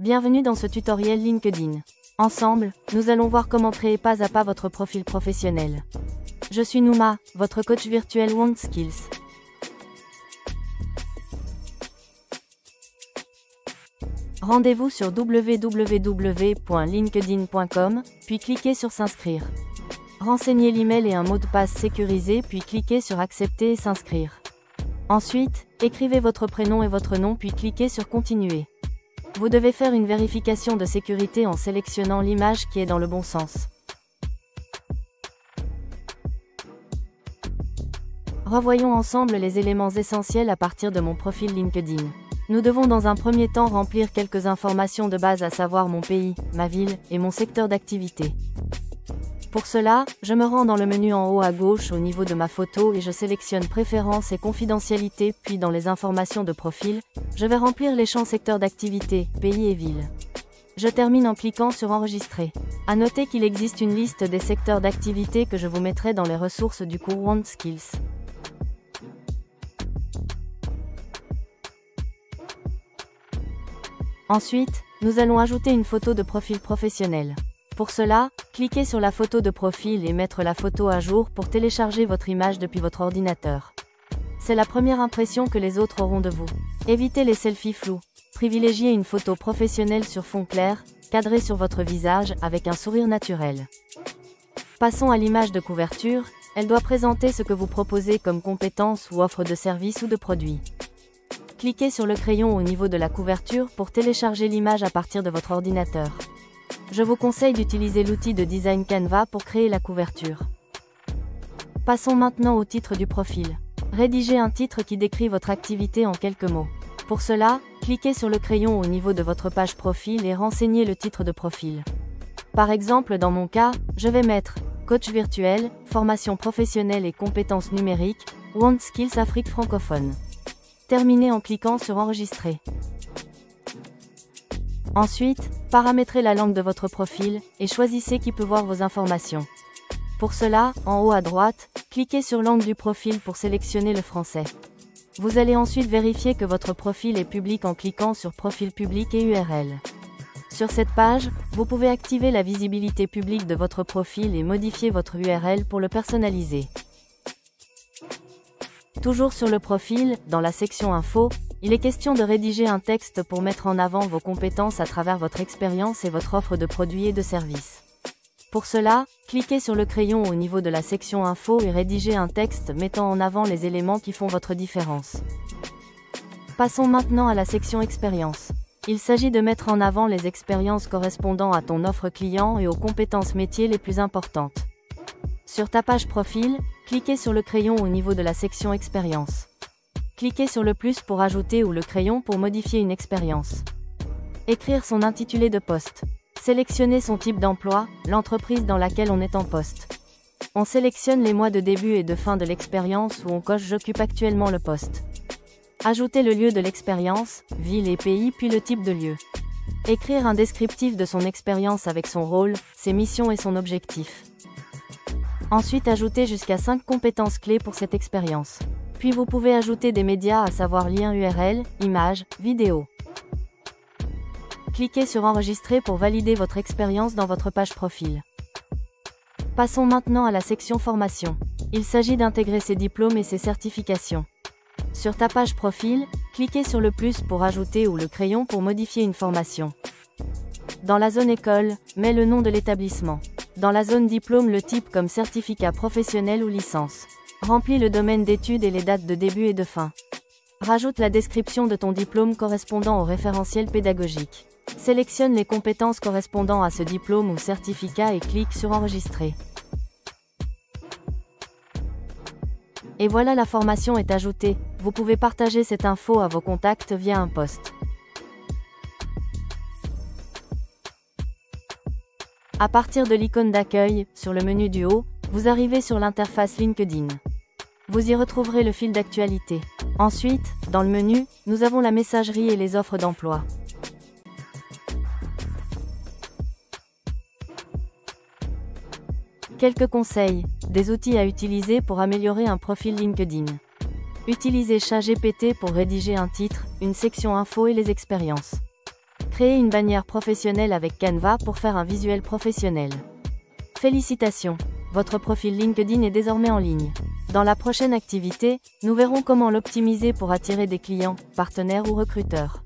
Bienvenue dans ce tutoriel LinkedIn. Ensemble, nous allons voir comment créer pas à pas votre profil professionnel. Je suis Nouma, votre coach virtuel WantSkills. Rendez-vous sur www.linkedin.com, puis cliquez sur s'inscrire. Renseignez l'email et un mot de passe sécurisé, puis cliquez sur accepter et s'inscrire. Ensuite, écrivez votre prénom et votre nom, puis cliquez sur continuer. Vous devez faire une vérification de sécurité en sélectionnant l'image qui est dans le bon sens. Revoyons ensemble les éléments essentiels à partir de mon profil LinkedIn. Nous devons dans un premier temps remplir quelques informations de base, à savoir mon pays, ma ville et mon secteur d'activité. Pour cela, je me rends dans le menu en haut à gauche au niveau de ma photo et je sélectionne Préférences et confidentialité, puis dans les informations de profil, je vais remplir les champs secteur d'activité, pays et ville. Je termine en cliquant sur Enregistrer. À noter qu'il existe une liste des secteurs d'activité que je vous mettrai dans les ressources du cours WantSkills. Ensuite, nous allons ajouter une photo de profil professionnel. Pour cela, cliquez sur la photo de profil et mettre la photo à jour pour télécharger votre image depuis votre ordinateur. C'est la première impression que les autres auront de vous. Évitez les selfies flous. Privilégiez une photo professionnelle sur fond clair, cadrée sur votre visage, avec un sourire naturel. Passons à l'image de couverture, elle doit présenter ce que vous proposez comme compétences ou offre de services ou de produits. Cliquez sur le crayon au niveau de la couverture pour télécharger l'image à partir de votre ordinateur. Je vous conseille d'utiliser l'outil de design Canva pour créer la couverture. Passons maintenant au titre du profil. Rédigez un titre qui décrit votre activité en quelques mots. Pour cela, cliquez sur le crayon au niveau de votre page profil et renseignez le titre de profil. Par exemple, dans mon cas, je vais mettre Coach virtuel, formation professionnelle et compétences numériques, WantSkills Afrique francophone. Terminez en cliquant sur Enregistrer. Ensuite, paramétrez la langue de votre profil et choisissez qui peut voir vos informations. Pour cela, en haut à droite, cliquez sur Langue du profil pour sélectionner le français. Vous allez ensuite vérifier que votre profil est public en cliquant sur Profil public et URL. Sur cette page, vous pouvez activer la visibilité publique de votre profil et modifier votre URL pour le personnaliser. Toujours sur le profil, dans la section Info, il est question de rédiger un texte pour mettre en avant vos compétences à travers votre expérience et votre offre de produits et de services. Pour cela, cliquez sur le crayon au niveau de la section Info et rédigez un texte mettant en avant les éléments qui font votre différence. Passons maintenant à la section Expérience. Il s'agit de mettre en avant les expériences correspondant à ton offre client et aux compétences métiers les plus importantes. Sur ta page profil, cliquez sur le crayon au niveau de la section Expérience. Cliquez sur le plus pour ajouter ou le crayon pour modifier une expérience. Écrire son intitulé de poste. Sélectionnez son type d'emploi, l'entreprise dans laquelle on est en poste. On sélectionne les mois de début et de fin de l'expérience ou on coche J'occupe actuellement le poste. Ajoutez le lieu de l'expérience, ville et pays, puis le type de lieu. Écrire un descriptif de son expérience avec son rôle, ses missions et son objectif. Ensuite, ajoutez jusqu'à 5 compétences clés pour cette expérience. Puis vous pouvez ajouter des médias, à savoir liens URL, images, vidéos. Cliquez sur Enregistrer pour valider votre expérience dans votre page profil. Passons maintenant à la section Formation. Il s'agit d'intégrer ses diplômes et ses certifications. Sur ta page profil, cliquez sur le plus pour ajouter ou le crayon pour modifier une formation. Dans la zone École, mets le nom de l'établissement. Dans la zone Diplôme, le type comme certificat professionnel ou licence. Remplis le domaine d'études et les dates de début et de fin. Rajoute la description de ton diplôme correspondant au référentiel pédagogique. Sélectionne les compétences correspondant à ce diplôme ou certificat et clique sur Enregistrer. Et voilà, la formation est ajoutée. Vous pouvez partager cette info à vos contacts via un post. À partir de l'icône d'accueil, sur le menu du haut, vous arrivez sur l'interface LinkedIn. Vous y retrouverez le fil d'actualité. Ensuite, dans le menu, nous avons la messagerie et les offres d'emploi. Quelques conseils, des outils à utiliser pour améliorer un profil LinkedIn. Utilisez ChatGPT pour rédiger un titre, une section info et les expériences. Créez une bannière professionnelle avec Canva pour faire un visuel professionnel. Félicitations! Votre profil LinkedIn est désormais en ligne. Dans la prochaine activité, nous verrons comment l'optimiser pour attirer des clients, partenaires ou recruteurs.